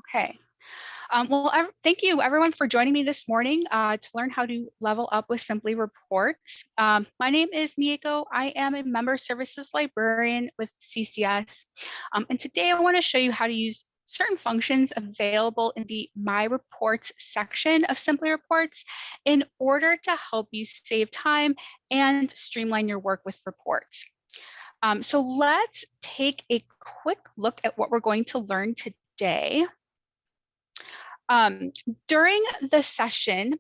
Okay. Thank you everyone for joining me this morning to learn how to level up with Simply Reports. My name is Mieko. I am a member services librarian with CCS. And today I want to show you how to use certain functions available in the My Reports section of Simply Reports in order to help you save time and streamline your work with reports. So let's take a quick look at what we're going to learn today. During the session,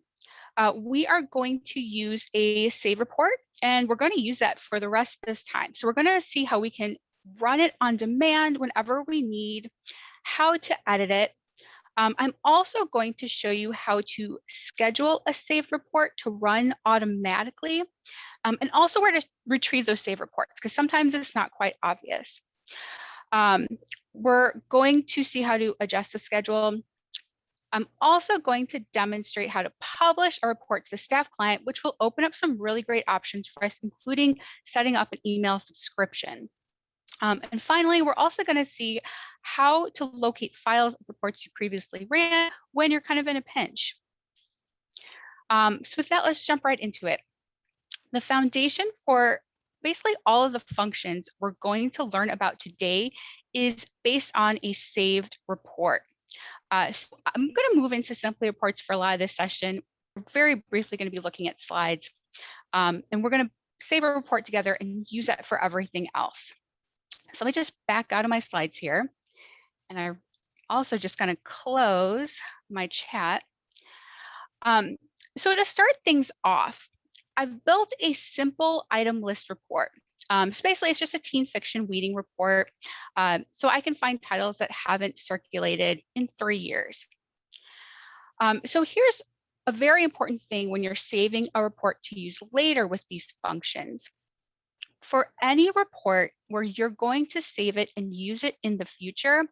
we are going to use a save report, and we're going to use that for the rest of this time. So we're going to see how we can run it on demand whenever we need, how to edit it. I'm also going to show you how to schedule a save report to run automatically, and also where to retrieve those save reports, because sometimes it's not quite obvious. We're going to see how to adjust the schedule. I'm also going to demonstrate how to publish a report to the staff client, which will open up some really great options for us, including setting up an email subscription. And finally, we're also going to see how to locate files of reports you previously ran when you're kind of in a pinch. So with that, let's jump right into it. The foundation for basically all of the functions we're going to learn about today is based on a saved report. So I'm going to move into Simply Reports for a lot of this session. We're very briefly going to be looking at slides, and we're going to save a report together and use that for everything else. So let me just back out of my slides here, and I also just going to close my chat. So to start things off, I've built a simple item list report. So basically, it's just a teen fiction weeding report. So I can find titles that haven't circulated in 3 years. So here's a very important thing when you're saving a report to use later with these functions. For any report where you're going to save it and use it in the future,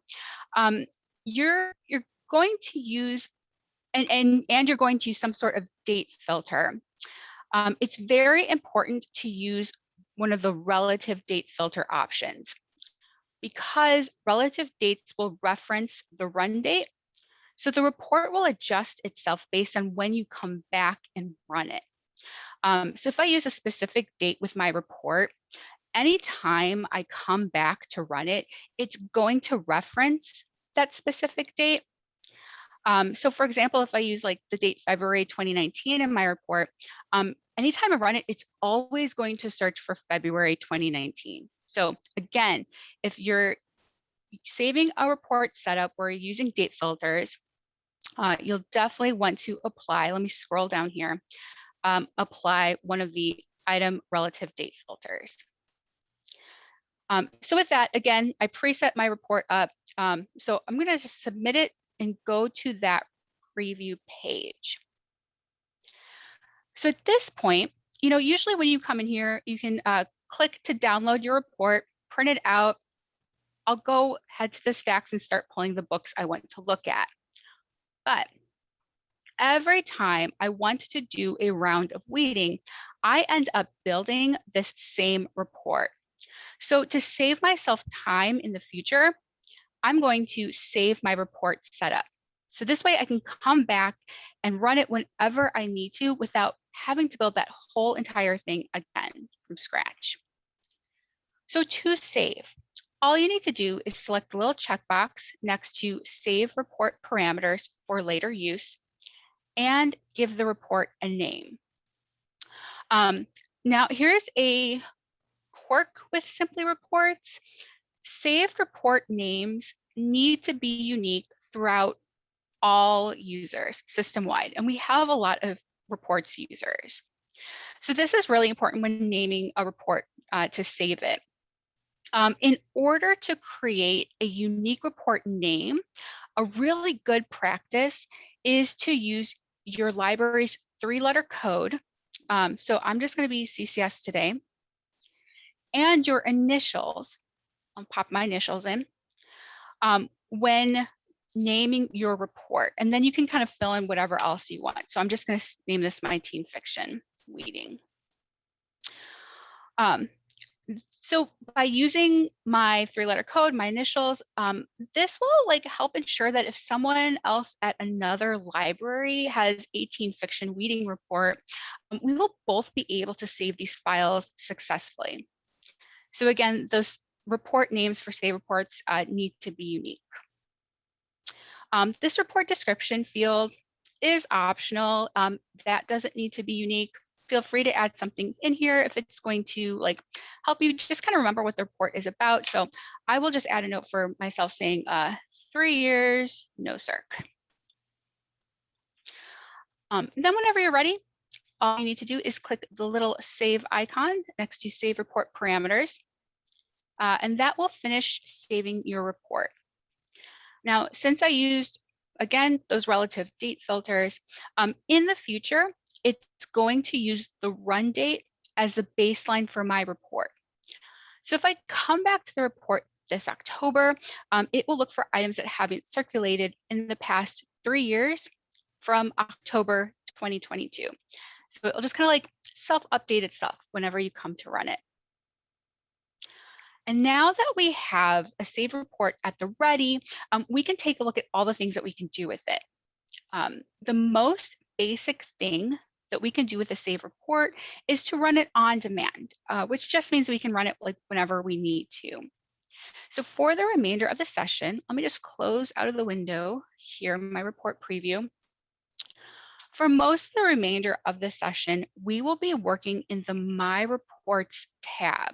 you're going to use and you're going to use some sort of date filter. It's very important to use one of the relative date filter options, because relative dates will reference the run date. So the report will adjust itself based on when you come back and run it. So if I use a specific date with my report, anytime I come back to run it, it's going to reference that specific date. So for example, if I use like the date February 2019 in my report, anytime I run it, it's always going to search for February 2019. So again, if you're saving a report setup where you're using date filters, you'll definitely want to apply, let me scroll down here, apply one of the item relative date filters. So with that, again, I preset my report up. So I'm gonna just submit it and go to that preview page. So at this point, usually when you come in here, you can click to download your report, print it out. I'll go head to the stacks and start pulling the books I want to look at. But every time I want to do a round of weeding, I end up building this same report. So to save myself time in the future, I'm going to save my report setup. So this way I can come back and run it whenever I need to without having to build that whole entire thing again from scratch. So to save, all you need to do is select the little checkbox next to Save Report Parameters for later use and give the report a name. Now here's a quirk with Simply Reports. Saved report names need to be unique throughout all users system-wide, and we have a lot of reports users. So this is really important when naming a report to save it. In order to create a unique report name, a really good practice is to use your library's 3-letter code. So I'm just going to be CCS today, and your initials. I'll pop my initials in when naming your report, and then you can kind of fill in whatever else you want. So I'm just going to name this my teen fiction weeding. So by using my 3-letter code, my initials, this will like help ensure that if someone else at another library has a teen fiction reading report, we will both be able to save these files successfully. So again, those report names for save reports need to be unique. This report description field is optional. That doesn't need to be unique. Feel free to add something in here if it's going to like help you just kind of remember what the report is about. So I will just add a note for myself saying 3 years, no circ. Then whenever you're ready, all you need to do is click the little save icon next to save report parameters, and that will finish saving your report. Now, since I used, again, those relative date filters, in the future, it's going to use the run date as the baseline for my report. So if I come back to the report this October, it will look for items that haven't circulated in the past 3 years from October 2022. So it'll just kind of like self-update itself whenever you come to run it. And now that we have a save report at the ready, we can take a look at all the things that we can do with it. The most basic thing that we can do with a save report is to run it on demand, which just means we can run it like whenever we need to. So for the remainder of the session, let me just close out of the window here in my report preview. For most of the remainder of the session, we will be working in the My Reports tab.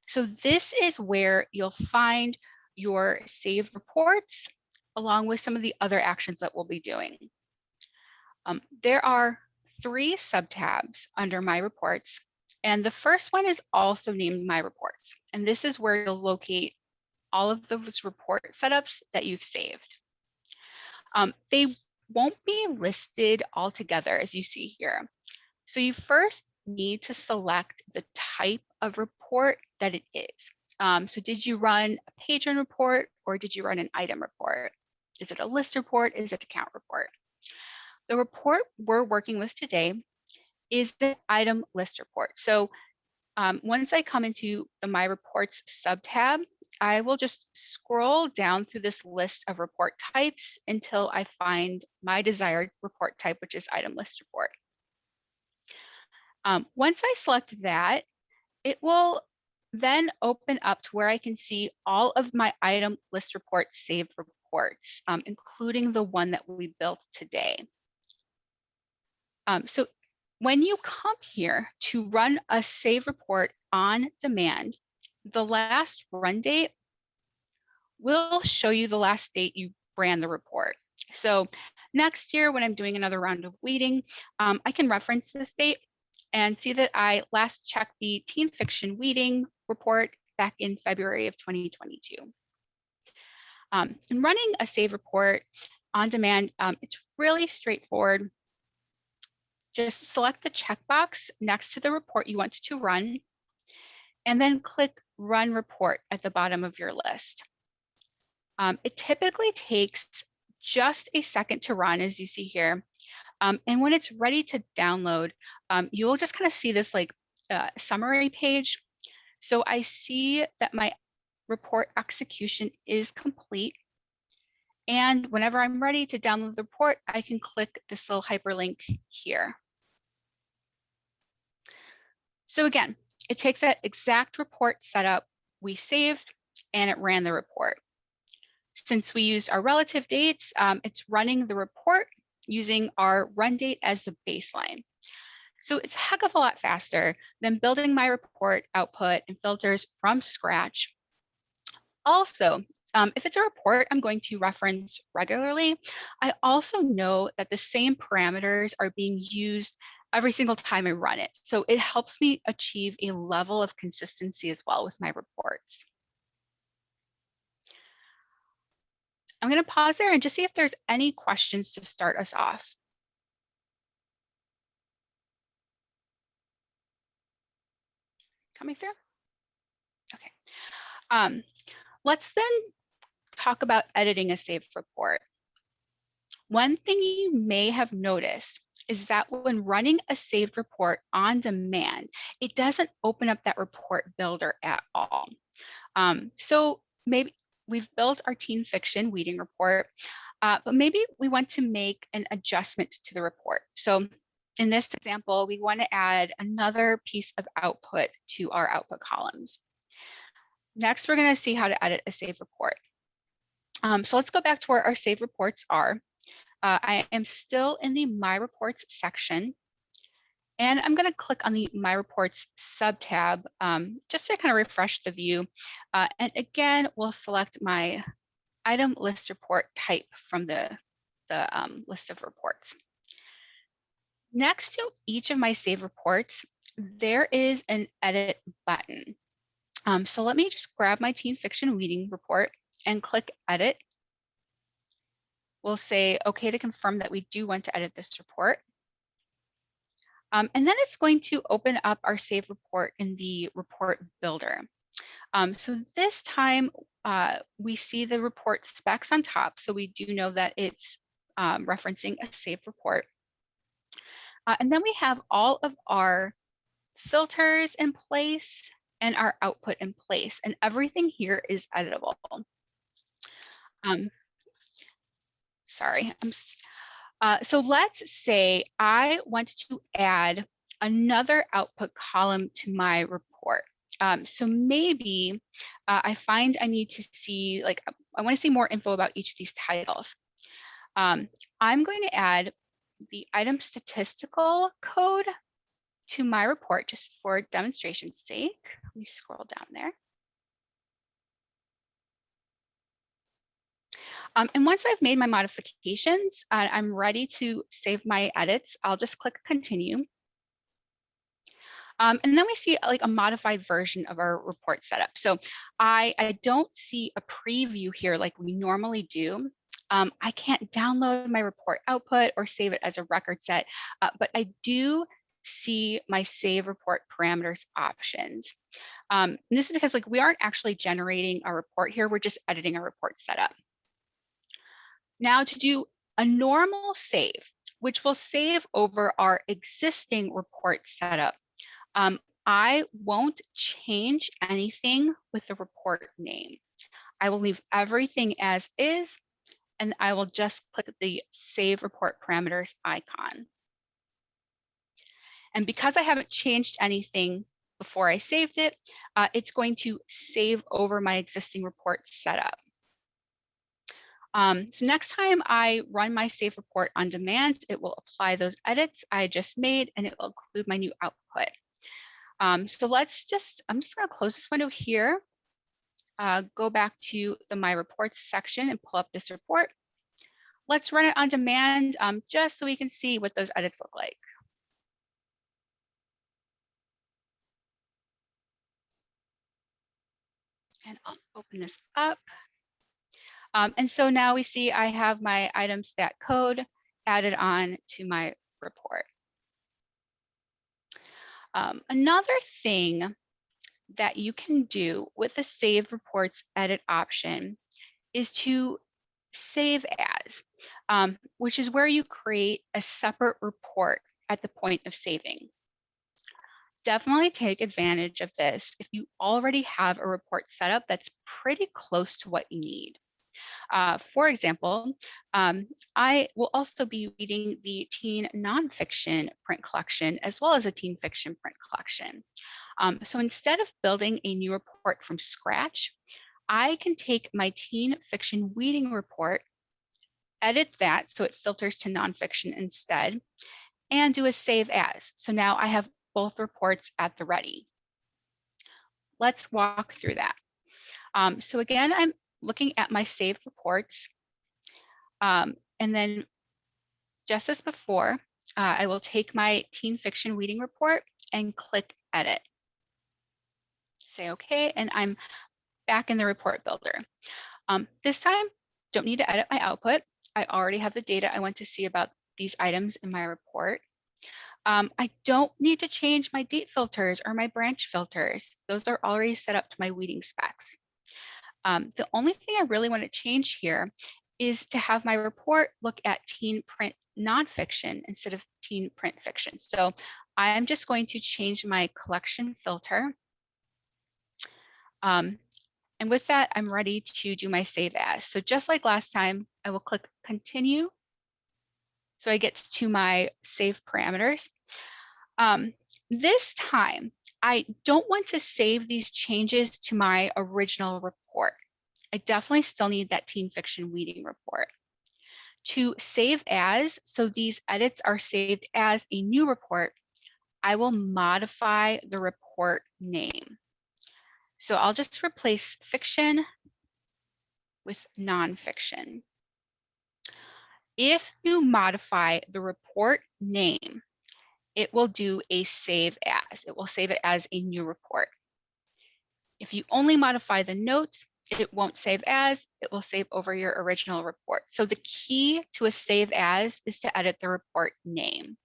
So this is where you'll find your saved reports along with some of the other actions that we'll be doing. There are 3 subtabs under My Reports, and the first one is also named My Reports. And this is where you'll locate all of those report setups that you've saved. They won't be listed all together as you see here. So you first need to select the type of report that it is. So did you run a patron report or did you run an item report? Is it a list report? Is it a count report? The report we're working with today is the item list report. So once I come into the My Reports subtab, I will just scroll down through this list of report types until I find my desired report type, which is item list report. Once I select that, it will then open up to where I can see all of my item list reports saved reports, including the one that we built today. So when you come here to run a save report on demand, the last run date will show you the last date you ran the report. So next year, when I'm doing another round of weeding, I can reference this date and see that I last checked the teen fiction weeding report back in February of 2022. And running a save report on demand, it's really straightforward. Just select the checkbox next to the report you want to run, and then click Run Report at the bottom of your list. It typically takes just a second to run, as you see here. And when it's ready to download, you'll just kind of see this like summary page. So I see that my report execution is complete. And whenever I'm ready to download the report, I can click this little hyperlink here. So again, it takes that exact report setup we saved and it ran the report. Since we used our relative dates, it's running the report using our run date as the baseline. So it's a heck of a lot faster than building my report output and filters from scratch. Also, if it's a report I'm going to reference regularly, I also know that the same parameters are being used every single time I run it. So it helps me achieve a level of consistency as well with my reports. I'm going to pause there and just see if there's any questions to start us off. Coming through? Okay. Let's then talk about editing a saved report. One thing you may have noticed is that when running a saved report on demand, it doesn't open up that report builder at all. So maybe we've built our teen fiction weeding report, but maybe we want to make an adjustment to the report. So in this example, we want to add another piece of output to our output columns. Next, we're going to see how to edit a saved report. So let's go back to where our saved reports are. I am still in the My Reports section, and I'm going to click on the My Reports sub-tab just to kind of refresh the view. And again, we'll select my item list report type from the list of reports. Next to each of my save reports, there is an edit button. So let me just grab my teen fiction weeding report and click edit. We'll say okay to confirm that we do want to edit this report. And then it's going to open up our save report in the report builder. So this time we see the report specs on top. So we do know that it's referencing a saved report. And then we have all of our filters in place and our output in place, and everything here is editable. So let's say I want to add another output column to my report. So maybe I find I need to see, like, I want to see more info about each of these titles. I'm going to add the item statistical code to my report just for demonstration's sake. Let me scroll down there. And once I've made my modifications, I'm ready to save my edits. I'll just click continue. And then we see like a modified version of our report setup. So I don't see a preview here like we normally do. I can't download my report output or save it as a record set, but I do see my save report parameters options. And this is because like we aren't actually generating a report here, we're just editing a report setup. Now to do a normal save, which will save over our existing report setup, I won't change anything with the report name. I will leave everything as is, and I will just click the Save Report Parameters icon. And because I haven't changed anything before I saved it, it's going to save over my existing report setup. So next time I run my save report on demand, it will apply those edits I just made, and it will include my new output. So I'm just going to close this window here, go back to the My Reports section and pull up this report. Let's run it on demand just so we can see what those edits look like. And I'll open this up. And so now we see I have my item stat code added on to my report. Another thing that you can do with the Save Reports Edit option is to save as, which is where you create a separate report at the point of saving. Definitely take advantage of this if you already have a report set up that's pretty close to what you need. For example, I will also be reading the teen nonfiction print collection as well as a teen fiction print collection. So instead of building a new report from scratch, I can take my teen fiction weeding report, edit that so it filters to nonfiction instead, and do a save as. So now I have both reports at the ready. Let's walk through that. So again, I'm looking at my saved reports. And then just as before, I will take my teen fiction weeding report and click edit. Say okay, and I'm back in the report builder. This time, don't need to edit my output. I already have the data I want to see about these items in my report. I don't need to change my date filters or my branch filters. Those are already set up to my weeding specs. The only thing I really want to change here is to have my report look at teen print nonfiction instead of teen print fiction. So I'm just going to change my collection filter. And with that, I'm ready to do my save as. So just like last time, I will click continue. So I get to my save parameters. This time, I don't want to save these changes to my original report. I definitely still need that teen fiction weeding report. To save as, so these edits are saved as a new report, I will modify the report name. So I'll just replace fiction with nonfiction. If you modify the report name, it will do a save as. It will save it as a new report. If you only modify the notes, it won't save as, it will save over your original report. So the key to a save as is to edit the report name.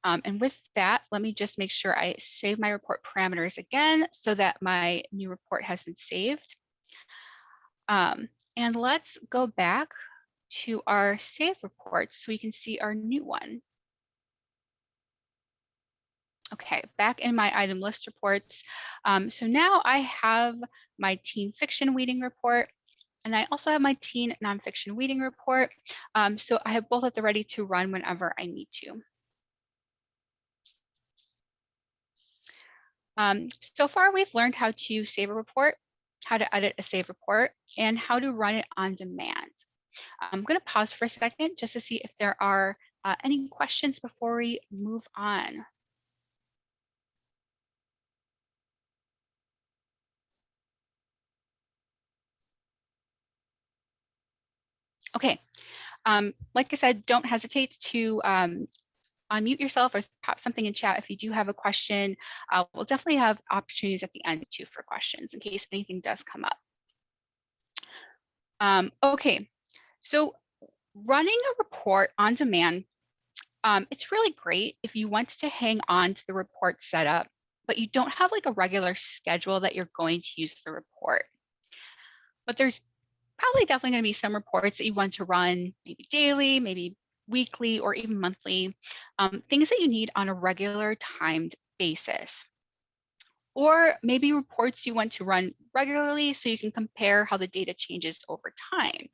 And with that, let me just make sure I save my report parameters again so that my new report has been saved. And let's go back to our save reports so we can see our new one. Okay, back in my item list reports. So now I have my teen fiction weeding report, and I also have my teen nonfiction weeding report. So I have both at the ready to run whenever I need to. So far, we've learned how to save a report, how to edit a save report, and how to run it on demand. I'm going to pause for a second just to see if there are any questions before we move on. Okay, like I said, don't hesitate to unmute yourself or pop something in chat if you do have a question. We'll definitely have opportunities at the end too for questions in case anything does come up. Okay, so running a report on demand, it's really great if you want to hang on to the report setup, but you don't have like a regular schedule that you're going to use the report. But there's probably definitely going to be some reports that you want to run maybe daily, maybe weekly, or even monthly, things that you need on a regular timed basis. Or maybe reports you want to run regularly so you can compare how the data changes over time.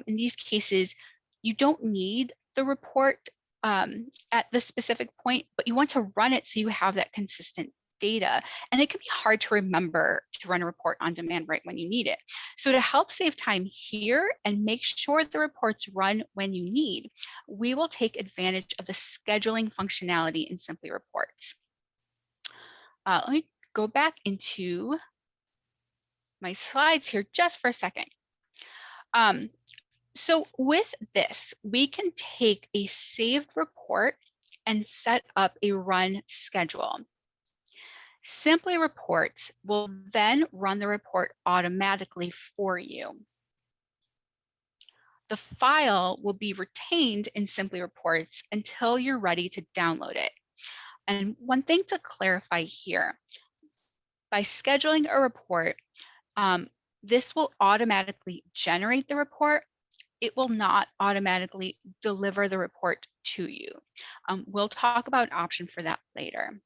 In these cases, you don't need the report at the specific point, but you want to run it so you have that consistent data. And it can be hard to remember to run a report on demand right when you need it. So to help save time here and make sure the reports run when you need, we will take advantage of the scheduling functionality in Simply Reports. Let me go back into my slides here just for a second. So with this, we can take a saved report and set up a run schedule. Simply Reports will then run the report automatically for you. The file will be retained in Simply Reports until you're ready to download it. And one thing to clarify here, by scheduling a report, this will automatically generate the report. It will not automatically deliver the report to you. We'll talk about an option for that later.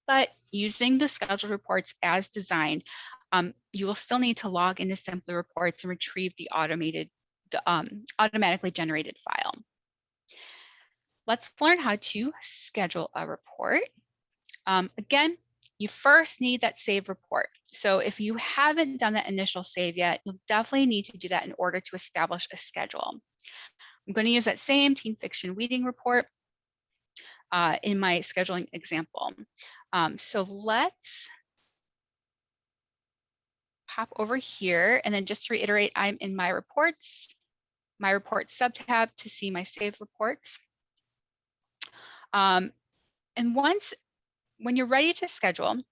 But using the scheduled reports as designed, you will still need to log into Simply Reports and retrieve the automatically generated file. Let's learn how to schedule a report. Again, you first need that save report. So if you haven't done that initial save yet, you'll definitely need to do that in order to establish a schedule. I'm going to use that same teen fiction weeding report in my scheduling example. So let's pop over here, and then just to reiterate, I'm in my reports subtab to see my saved reports. And when you're ready to schedule,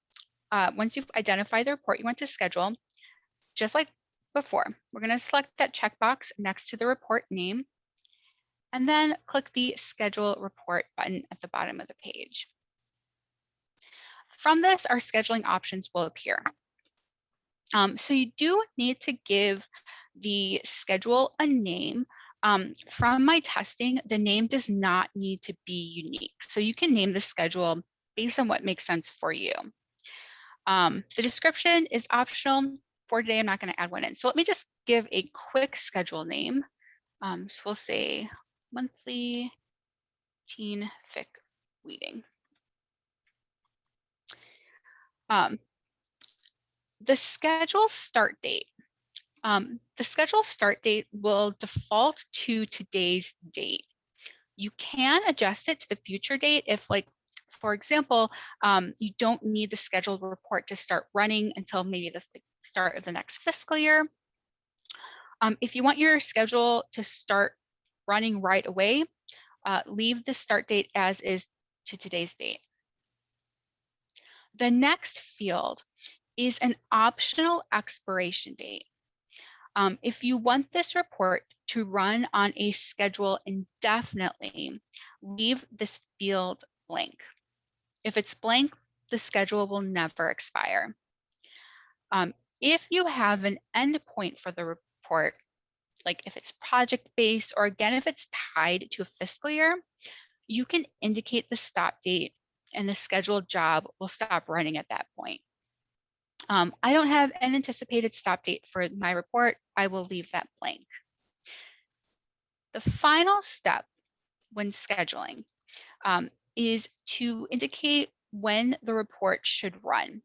once you've identified the report you want to schedule, just like before, we're going to select that checkbox next to the report name, and then click the Schedule Report button at the bottom of the page. From this, our scheduling options will appear. So you do need to give the schedule a name. From my testing, the name does not need to be unique. So you can name the schedule based on what makes sense for you. The description is optional. For today, I'm not going to add one in. So let me just give a quick schedule name. So we'll say monthly teen fic weeding. The schedule start date. The schedule start date will default to today's date. You can adjust it to the future date if, like, for example, you don't need the scheduled report to start running until maybe the start of the next fiscal year. If you want your schedule to start running right away, leave the start date as is to today's date. The next field is an optional expiration date. If you want this report to run on a schedule indefinitely, leave this field blank. If it's blank, the schedule will never expire. If you have an endpoint for the report, like if it's project-based, or again, if it's tied to a fiscal year, you can indicate the stop date and the scheduled job will stop running at that point. I don't have an anticipated stop date for my report. I will leave that blank. The final step when scheduling is to indicate when the report should run.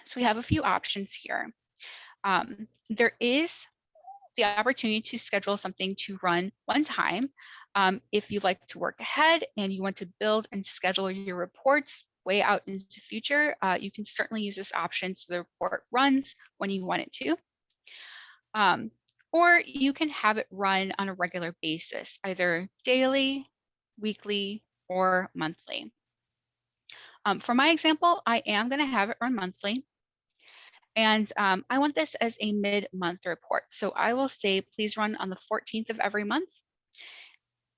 So we have a few options here. There is the opportunity to schedule something to run one time. If you'd like to work ahead and you want to build and schedule your reports way out into the future, you can certainly use this option so the report runs when you want it to. Or you can have it run on a regular basis, either daily, weekly, or monthly. For my example, I am going to have it run monthly. And I want this as a mid-month report. So I will say, please run on the 14th of every month.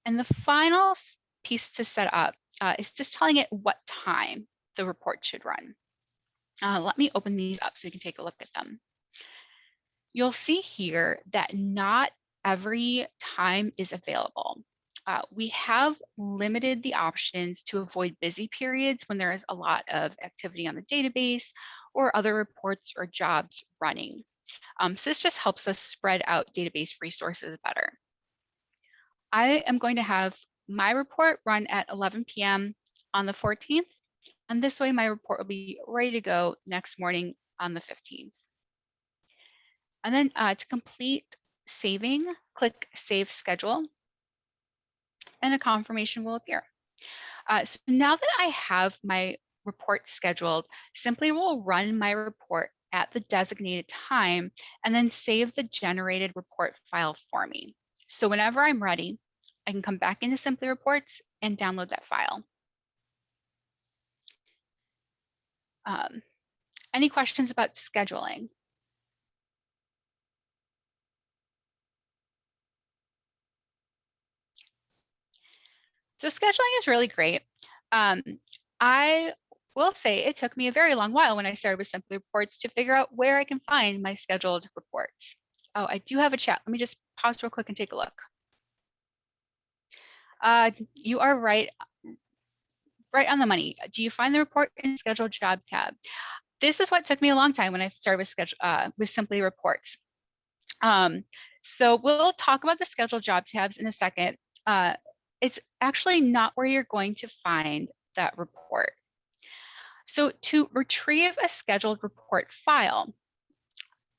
And the final piece to set up is just telling it what time the report should run. Let me open these up so we can take a look at them. You'll see here that not every time is available. We have limited the options to avoid busy periods when there is a lot of activity on the database or other reports or jobs running. So this just helps us spread out database resources better. I am going to have my report run at 11 p.m. on the 14th, and this way my report will be ready to go next morning on the 15th. And then to complete saving, click Save Schedule, and a confirmation will appear. So now that I have my report scheduled, simply will run my report at the designated time and then save the generated report file for me. So whenever I'm ready, I can come back into Simply Reports and download that file. Any questions about scheduling? So scheduling is really great. I will say it took me a very long while when I started with Simply Reports to figure out where I can find my scheduled reports. Oh, I do have a chat. Let me just pause real quick and take a look. You are right on the money. Do you find the report in the scheduled job tab? This is what took me a long time when I started with Simply Reports. So we'll talk about the scheduled job tabs in a second. It's actually not where you're going to find that report. So to retrieve a scheduled report file,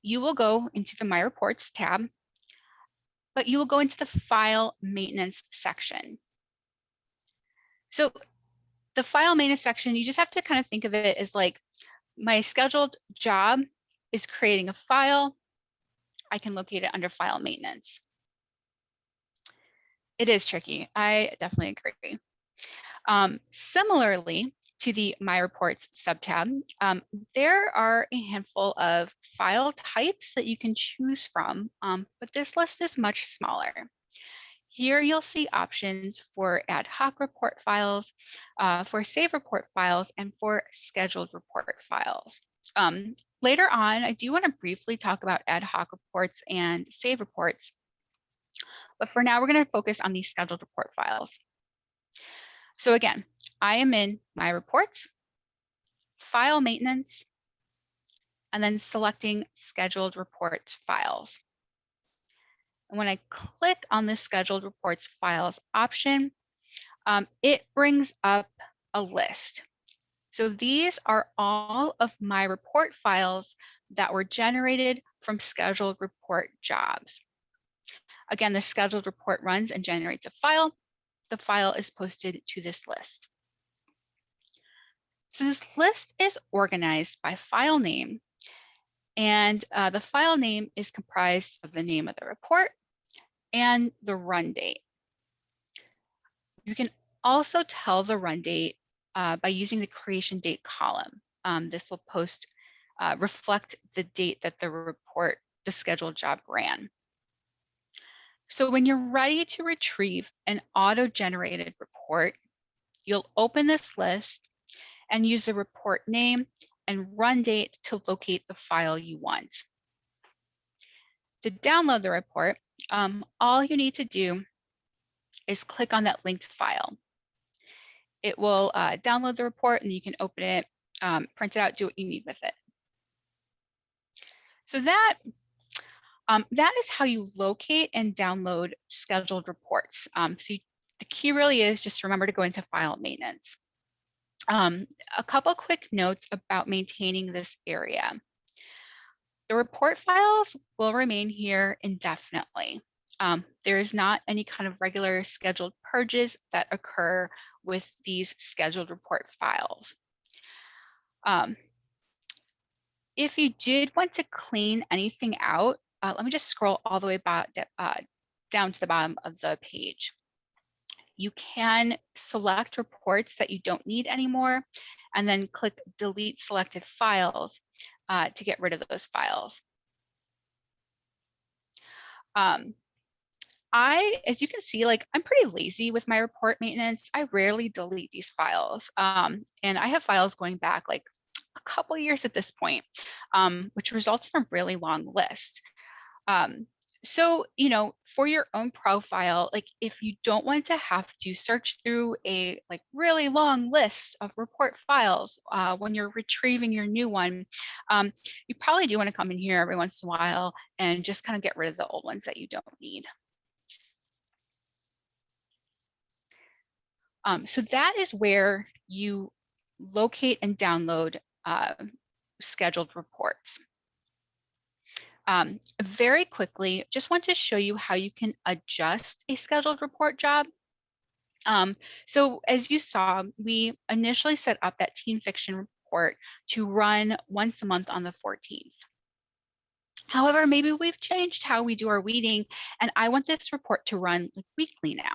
you will go into the My Reports tab, but you will go into the File Maintenance section. So the File Maintenance section, you just have to kind of think of it as like my scheduled job is creating a file. I can locate it under File Maintenance. It is tricky. I definitely agree. Similarly to the My Reports subtab, there are a handful of file types that you can choose from, but this list is much smaller. Here you'll see options for ad hoc report files, for save report files, and for scheduled report files. Later on, I do want to briefly talk about ad hoc reports and save reports, but for now, we're going to focus on these scheduled report files. So again, I am in my reports, file maintenance, and then selecting scheduled reports files. And when I click on the scheduled reports files option, it brings up a list. So these are all of my report files that were generated from scheduled report jobs. Again, the scheduled report runs and generates a file. The file is posted to this list. So this list is organized by file name, and the file name is comprised of the name of the report and the run date. You can also tell the run date by using the creation date column. This will reflect the date that the scheduled job ran. So when you're ready to retrieve an auto-generated report, you'll open this list and use the report name and run date to locate the file you want. To download the report, all you need to do is click on that linked file. It will download the report and you can open it, print it out, do what you need with it. So that is how you locate and download scheduled reports. The key really is just remember to go into file maintenance. A couple quick notes about maintaining this area. The report files will remain here indefinitely. There is not any kind of regular scheduled purges that occur with these scheduled report files. If you did want to clean anything out, let me just scroll all the way down to the bottom of the page. You can select reports that you don't need anymore, and then click delete selected files to get rid of those files. As you can see, I'm pretty lazy with my report maintenance. I rarely delete these files. And I have files going back like a couple years at this point, which results in a really long list. So, for your own profile, if you don't want to have to search through a really long list of report files when you're retrieving your new one, you probably do want to come in here every once in a while and just kind of get rid of the old ones that you don't need. So that is where you locate and download scheduled reports. Very quickly, just want to show you how you can adjust a scheduled report job. So as you saw, we initially set up that teen fiction report to run once a month on the 14th. However, maybe we've changed how we do our weeding, and I want this report to run weekly now.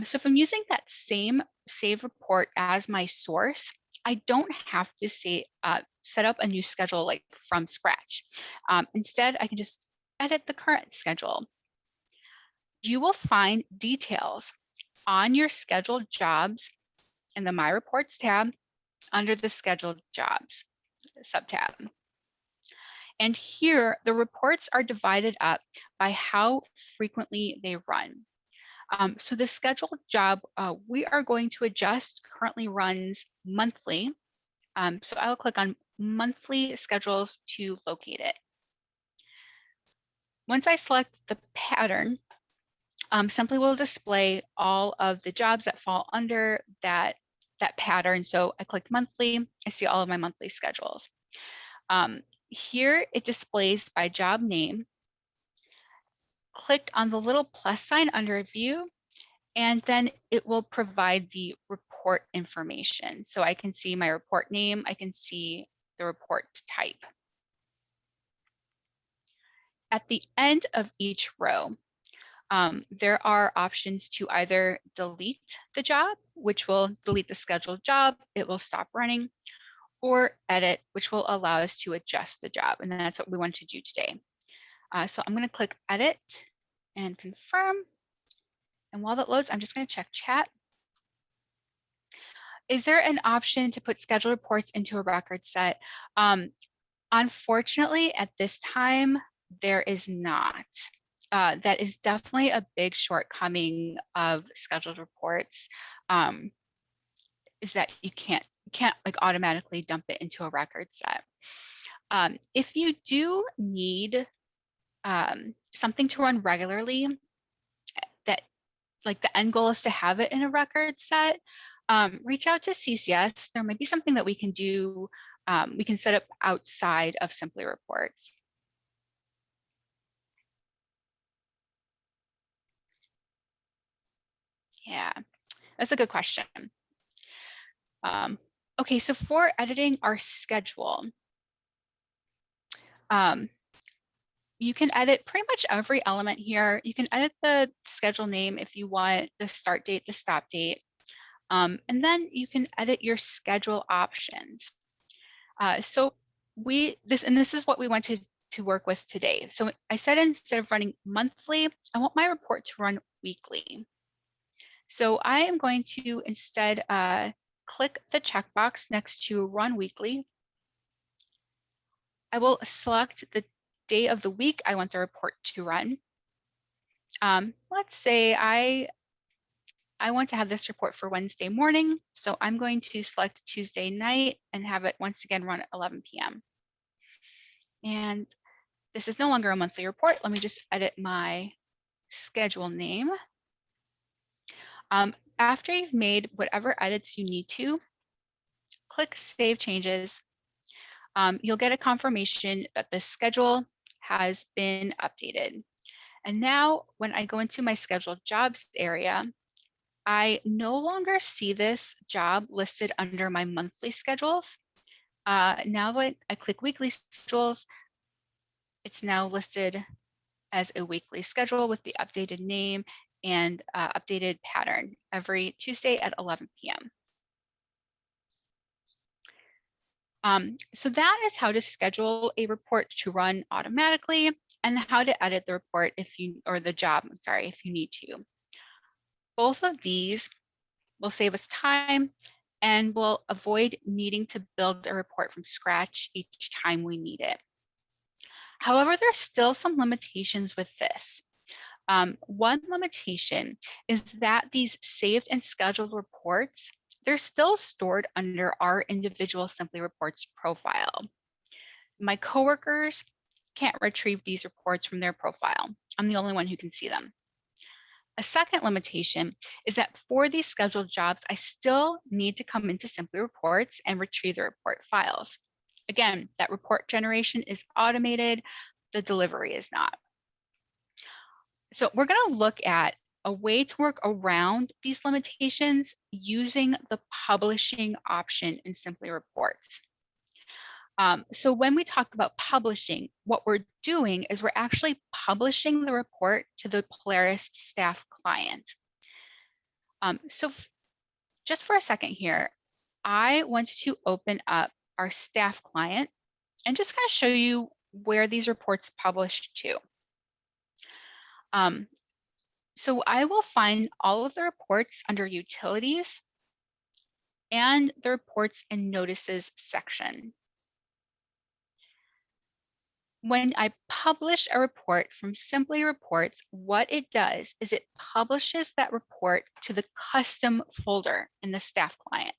So if I'm using that same save report as my source, I don't have to set up a new schedule from scratch. Instead, I can just edit the current schedule. You will find details on your scheduled jobs in the My Reports tab under the Scheduled Jobs subtab. And here, the reports are divided up by how frequently they run. So the scheduled job we are going to adjust currently runs monthly. So I will click on monthly schedules to locate it. Once I select the pattern, simply will display all of the jobs that fall under that pattern. So I click monthly, I see all of my monthly schedules. Here it displays by job name. Click on the little plus sign under view, and then it will provide the report information. So I can see my report name, I can see the report type. At the end of each row, there are options to either delete the job, which will delete the scheduled job, it will stop running, or edit, which will allow us to adjust the job. And that's what we want to do today. So I'm going to click edit and confirm. And while that loads, I'm just going to check chat. Is there an option to put scheduled reports into a record set? Unfortunately, at this time, there is not. That is definitely a big shortcoming of scheduled reports, is that you can't like automatically dump it into a record set. If you do need something to run regularly, that like the end goal is to have it in a record set, reach out to CCS. There might be something that we can do. We can set up outside of Simply Reports. Yeah, that's a good question. Okay, so for editing our schedule, you can edit pretty much every element here. You can edit the schedule name if you want, the start date, the stop date, and then you can edit your schedule options. So this is what we want to work with today. So I said instead of running monthly, I want my report to run weekly. So I am going to instead click the checkbox next to Run Weekly. I will select the day of the week I want the report to run. Let's say I want to have this report for Wednesday morning, so I'm going to select Tuesday night and have it once again run at 11 p.m. And this is no longer a monthly report. Let me just edit my schedule name. After you've made whatever edits you need to, click Save Changes. You'll get a confirmation that the schedule has been updated. And now when I go into my scheduled jobs area, I no longer see this job listed under my monthly schedules. Now when I click weekly schedules, it's now listed as a weekly schedule with the updated name and updated pattern every Tuesday at 11 p.m. So that is how to schedule a report to run automatically and how to edit the report or the job, I'm sorry, if you need to. Both of these will save us time and will avoid needing to build a report from scratch each time we need it. However, there are still some limitations with this. One limitation is that these saved and scheduled reports, they're still stored under our individual Simply Reports profile. My coworkers can't retrieve these reports from their profile. I'm the only one who can see them. A second limitation is that for these scheduled jobs, I still need to come into Simply Reports and retrieve the report files. Again, that report generation is automated, the delivery is not. So we're going to look at a way to work around these limitations using the publishing option in Simply Reports. So when we talk about publishing, what we're doing is we're actually publishing the report to the Polaris staff client. So just for a second here, I want to open up our staff client and just kind of show you where these reports publish to. So I will find all of the reports under Utilities and the Reports and Notices section. When I publish a report from Simply Reports, what it does is it publishes that report to the custom folder in the staff client.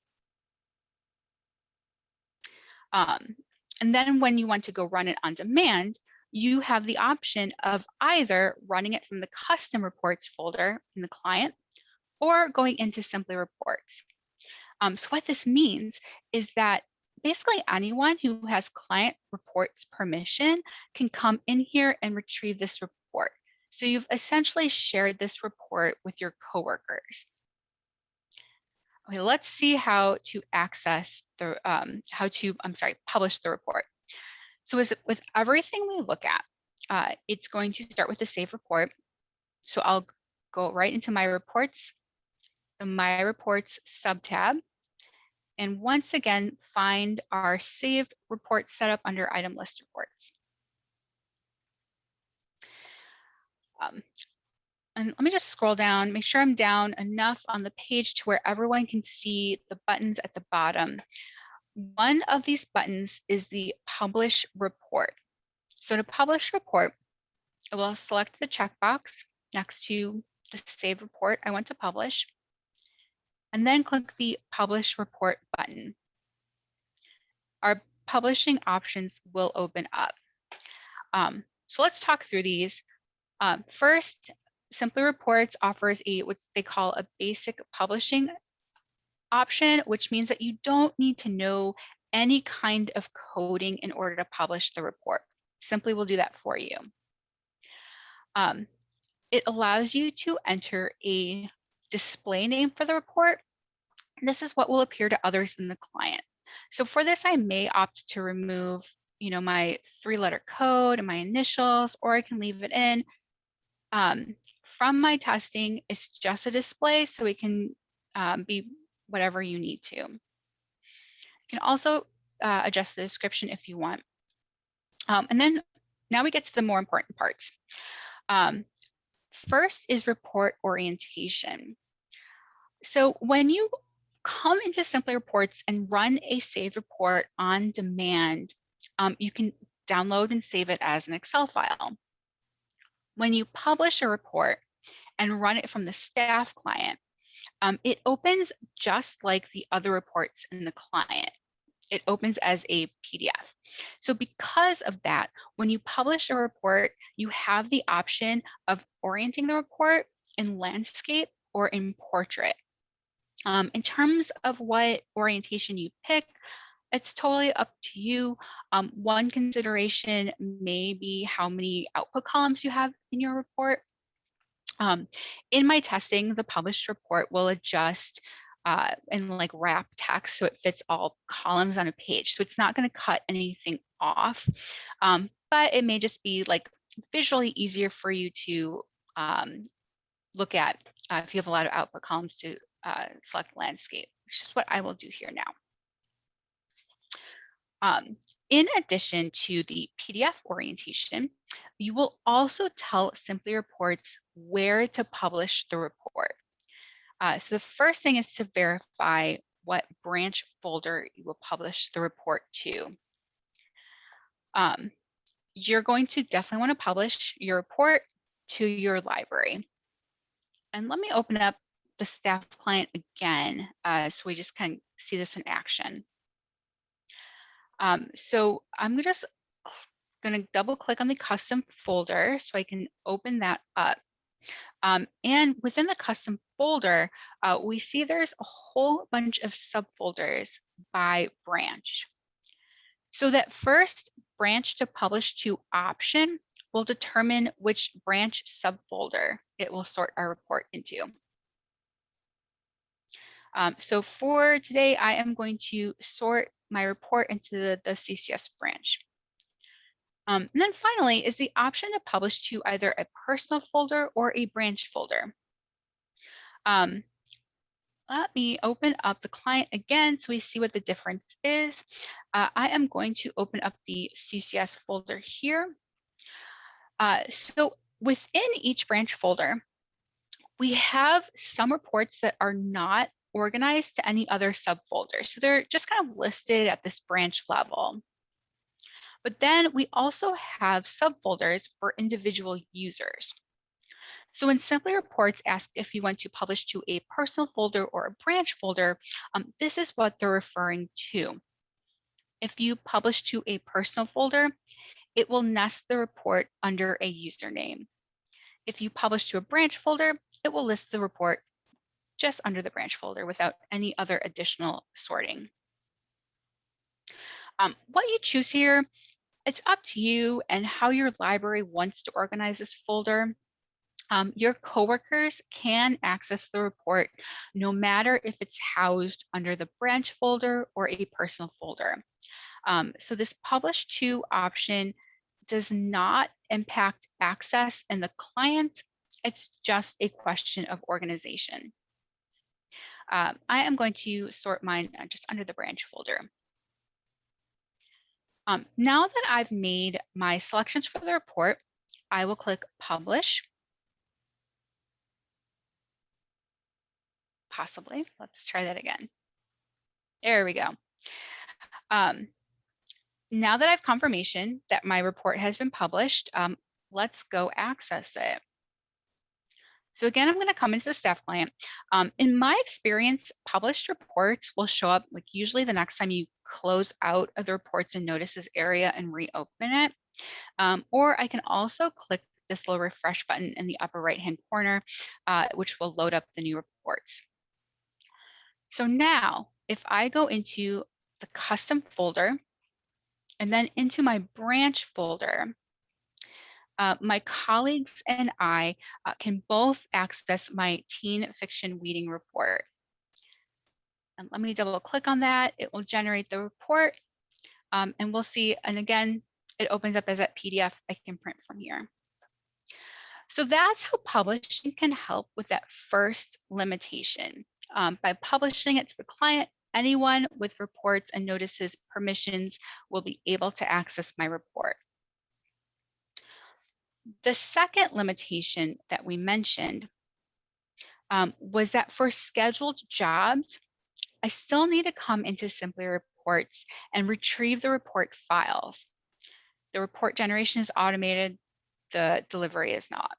And then when you want to go run it on demand, you have the option of either running it from the custom reports folder in the client or going into Simply Reports. So what this means is that basically anyone who has client reports permission can come in here and retrieve this report. So you've essentially shared this report with your coworkers. Okay, let's see how to access the, publish the report. So with everything we look at, it's going to start with a save report. So I'll go right into my reports, the My Reports subtab, and once again, find our saved report setup under Item List Reports. And let me just scroll down, make sure I'm down enough on the page to where everyone can see the buttons at the bottom. One of these buttons is the Publish Report. So to publish report, I will select the checkbox next to the saved report I want to publish, and then click the Publish Report button. Our publishing options will open up. So let's talk through these. First, Simply Reports offers what they call a basic publishing option, which means that you don't need to know any kind of coding in order to publish the report. Simply will do that for you. It allows you to enter a display name for the report. This is what will appear to others in the client. So for this, I may opt to remove, my 3-letter code and my initials, or I can leave it in. From my testing, it's just a display, so it can be whatever you need to. You can also adjust the description if you want. And then now we get to the more important parts. First is report orientation. So when you come into Simply Reports and run a saved report on demand, you can download and save it as an Excel file. When you publish a report and run it from the staff client, it opens just like the other reports in the client. It opens as a PDF. So because of that, when you publish a report, you have the option of orienting the report in landscape or in portrait. In terms of what orientation you pick, it's totally up to you. One consideration may be how many output columns you have in your report. In my testing, the published report will adjust and wrap text so it fits all columns on a page. So it's not going to cut anything off, but it may just be visually easier for you to look at if you have a lot of output columns to select landscape, which is what I will do here now. In addition to the PDF orientation, you will also tell Simply Reports where to publish the report. So the first thing is to verify what branch folder you will publish the report to. You're going to definitely want to publish your report to your library. And let me open up the staff client again, so we just kind of see this in action. So I'm just going to double click on the custom folder so I can open that up. And within the custom folder, we see there's a whole bunch of subfolders by branch. So that first branch to publish to option will determine which branch subfolder it will sort our report into. So for today, I am going to sort my report into the CCS branch. And then finally is the option to publish to either a personal folder or a branch folder. Let me open up the client again so we see what the difference is. I am going to open up the CCS folder here. So within each branch folder, we have some reports that are not organized to any other subfolders. So they're just kind of listed at this branch level. But then we also have subfolders for individual users. So when Simply Reports asks if you want to publish to a personal folder or a branch folder, this is what they're referring to. If you publish to a personal folder, it will nest the report under a username. If you publish to a branch folder, it will list the report just under the branch folder without any other additional sorting. What you choose here, it's up to you and how your library wants to organize this folder. Your coworkers can access the report no matter if it's housed under the branch folder or a personal folder. So this publish to option does not impact access in the client. It's just a question of organization. I am going to sort mine just under the branch folder. Now that I've made my selections for the report, I will click Publish. Possibly. Let's try that again. There we go. Um, now that I have confirmation that my report has been published, let's go access it. So again, I'm going to come into the staff client. In my experience, published reports will show up like usually the next time you close out of the reports and notices area and reopen it. Or I can also click this little refresh button in the upper right-hand corner, which will load up the new reports. So now if I go into the custom folder and then into my branch folder, my colleagues and I can both access my teen fiction weeding report. And let me double click on that. It will generate the report and we'll see, and again, it opens up as a PDF I can print from here. So that's how publishing can help with that first limitation. By publishing it to the client, anyone with reports and notices permissions will be able to access my report. The second limitation that we mentioned was that for scheduled jobs, I still need to come into Simply Reports and retrieve the report files. The report generation is automated, the delivery is not.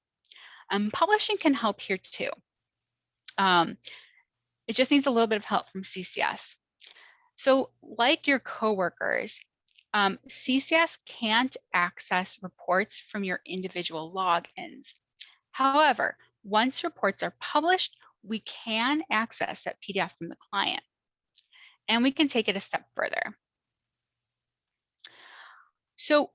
Publishing can help here too. It just needs a little bit of help from CCS. So like your coworkers, CCS can't access reports from your individual logins. However, once reports are published, we can access that PDF from the client. And we can take it a step further. So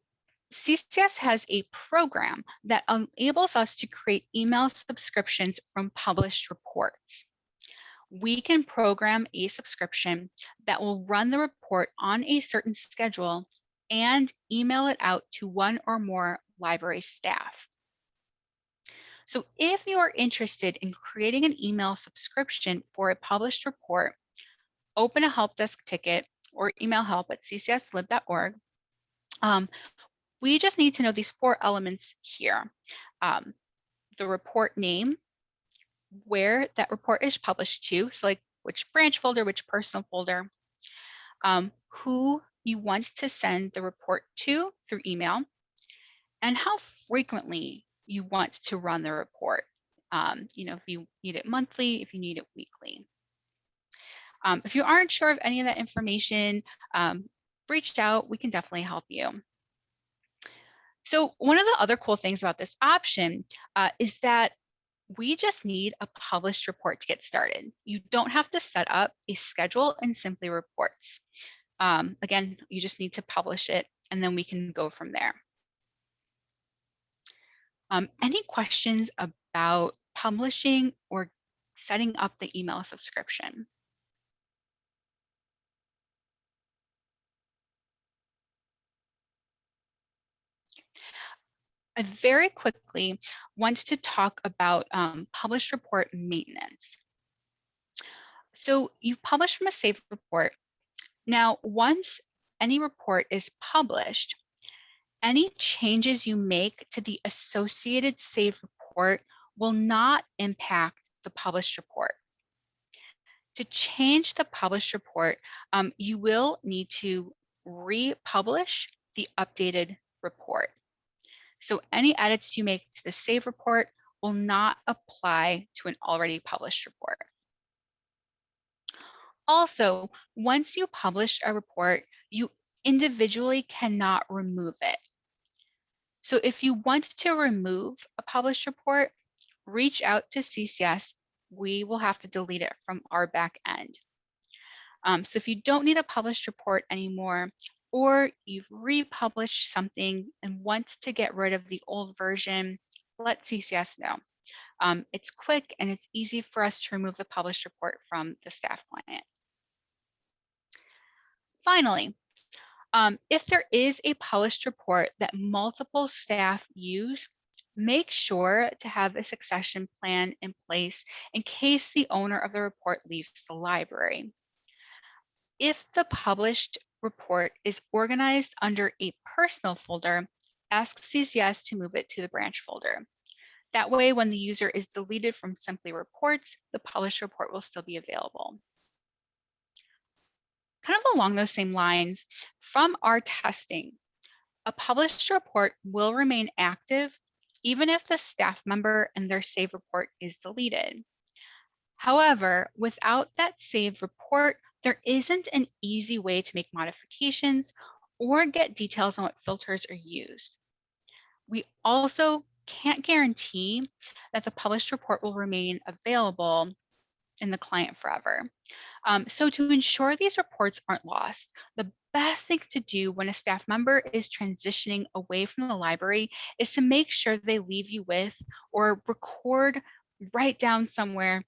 CCS has a program that enables us to create email subscriptions from published reports. We can program a subscription that will run the report on a certain schedule and email it out to one or more library staff. So if you are interested in creating an email subscription for a published report, open a help desk ticket or email help@ccslib.org. We just need to know these 4 elements here. The report name, where that report is published to, so like which branch folder, which personal folder, who you want to send the report to through email, and how frequently you want to run the report. If you need it monthly, if you need it weekly. If you aren't sure of any of that information, reach out, we can definitely help you. So one of the other cool things about this option is that we just need a published report to get started. You don't have to set up a schedule in Simply Reports. Again, you just need to publish it and then we can go from there. Any questions about publishing or setting up the email subscription? I very quickly want to talk about published report maintenance. So you've published from a saved report. Now, once any report is published, any changes you make to the associated saved report will not impact the published report. To change the published report, you will need to republish the updated report. So any edits you make to the saved report will not apply to an already published report. Also, once you publish a report, you individually cannot remove it. So if you want to remove a published report, reach out to CCS. We will have to delete it from our back end. So if you don't need a published report anymore, or you've republished something and want to get rid of the old version, let CCS know. It's quick and it's easy for us to remove the published report from the staff client. Finally, if there is a published report that multiple staff use, make sure to have a succession plan in place in case the owner of the report leaves the library. If the published report is organized under a personal folder, ask CCS to move it to the branch folder. That way, when the user is deleted from Simply Reports, the published report will still be available. Kind of along those same lines, from our testing, a published report will remain active even if the staff member and their saved report is deleted. However, without that saved report, there isn't an easy way to make modifications or get details on what filters are used. We also can't guarantee that the published report will remain available in the client forever. So to ensure these reports aren't lost, the best thing to do when a staff member is transitioning away from the library is to make sure they leave you with or write down somewhere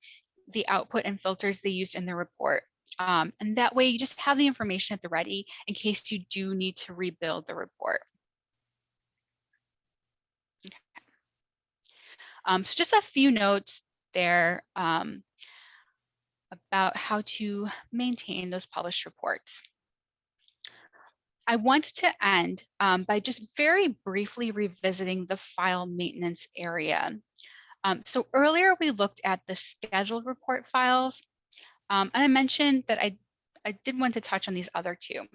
the output and filters they used in their report. And that way you just have the information at the ready in case you do need to rebuild the report. Okay. So just a few notes there about how to maintain those published reports. I want to end by just very briefly revisiting the file maintenance area. So earlier we looked at the scheduled report files, and I mentioned that I did want to touch on these other two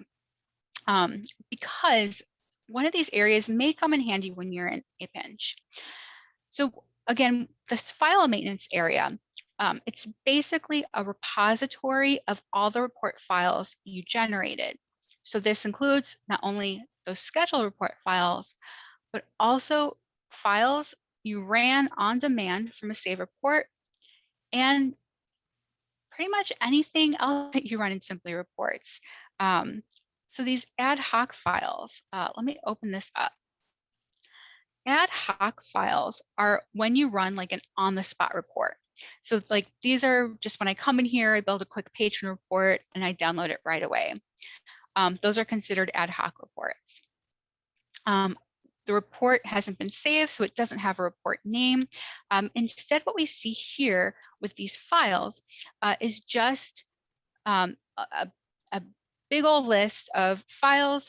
because one of these areas may come in handy when you're in a pinch. So again, this file maintenance area, it's basically a repository of all the report files you generated. So this includes not only those scheduled report files, but also files you ran on demand from a save report and pretty much anything else that you run in Simply Reports. So these ad hoc files, let me open this up. Ad hoc files are when you run like an on-the-spot report. So like these are just when I come in here, I build a quick patron report and I download it right away. Those are considered ad hoc reports. The report hasn't been saved, so it doesn't have a report name. Instead, what we see here with these files is just a big old list of files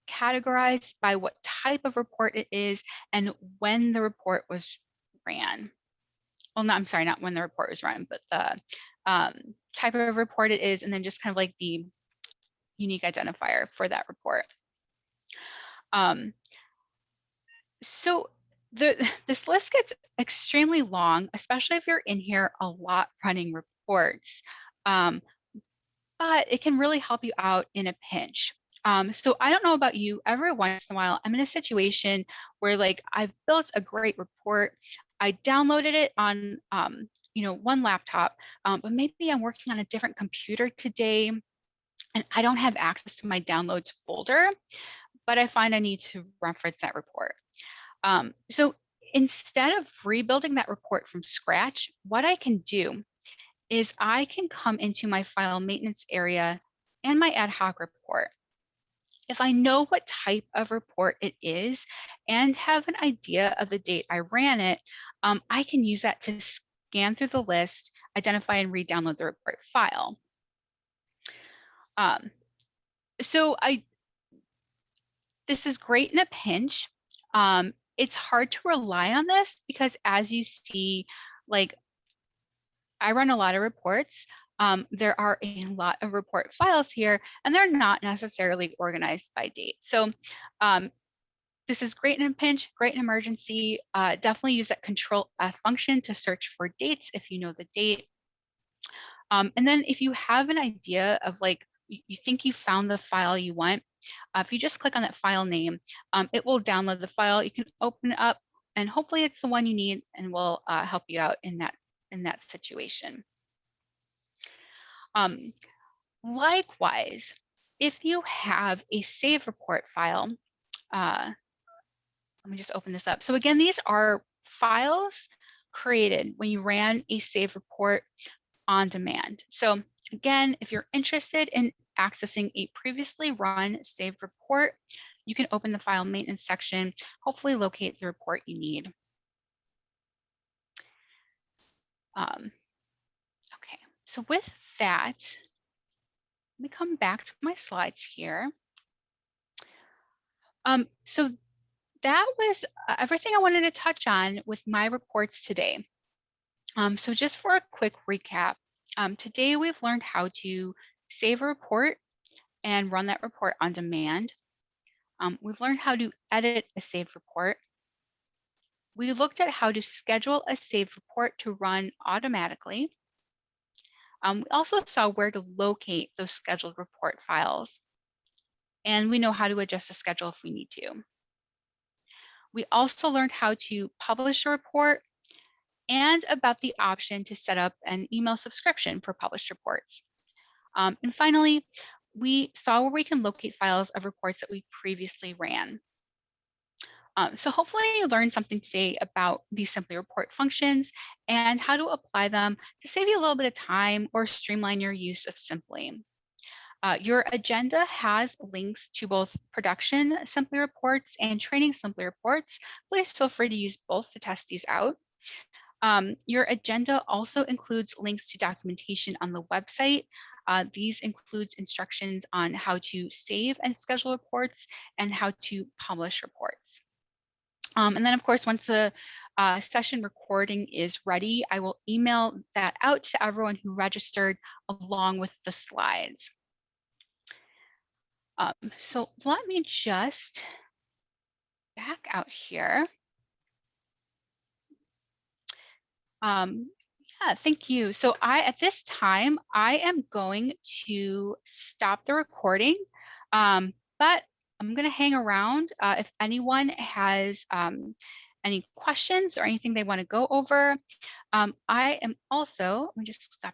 categorized by what type of report it is and when the report was ran. Well, no, I'm sorry, not when the report was run, but the type of report it is, and then just kind of like the unique identifier for that report. So this list gets extremely long, especially if you're in here a lot running reports, but it can really help you out in a pinch. So I don't know about you, every once in a while, I'm in a situation where like I've built a great report. I downloaded it on, one laptop, but maybe I'm working on a different computer today and I don't have access to my downloads folder, but I find I need to reference that report. So instead of rebuilding that report from scratch, what I can do is I can come into my file maintenance area and my ad hoc report. If I know what type of report it is and have an idea of the date I ran it, I can use that to scan through the list, identify and re-download the report file. This is great in a pinch. It's hard to rely on this because as you see, like I run a lot of reports. There are a lot of report files here and they're not necessarily organized by date. So this is great in a pinch, great in emergency. Definitely use that Control F function to search for dates if you know the date. And then if you have an idea of like, you think you found the file you want, if you just click on that file name, it will download the file. You can open it up and hopefully it's the one you need and will help you out in that situation. Likewise, if you have a save report file, let me just open this up. So again, these are files created when you ran a save report on demand. So again, if you're interested in accessing a previously run saved report, you can open the file maintenance section, hopefully locate the report you need. Okay, so with that, let me come back to my slides here. So that was everything I wanted to touch on with my reports today. So just for a quick recap, today we've learned how to save a report and run that report on demand. We've learned how to edit a saved report. We looked at how to schedule a saved report to run automatically. We also saw where to locate those scheduled report files, and we know how to adjust the schedule if we need to. We also learned how to publish a report and about the option to set up an email subscription for published reports. And finally, we saw where we can locate files of reports that we previously ran. So hopefully you learned something today about these Simply Report functions and how to apply them to save you a little bit of time or streamline your use of Simply. Your agenda has links to both production Simply Reports and training Simply Reports. Please feel free to use both to test these out. Your agenda also includes links to documentation on the website. These includes instructions on how to save and schedule reports and how to publish reports. And then, of course, once the session recording is ready, I will email that out to everyone who registered along with the slides. So let me just back out here. Yeah, thank you. So at this time, I am going to stop the recording, but I'm going to hang around if anyone has any questions or anything they want to go over. I am also, let me just stop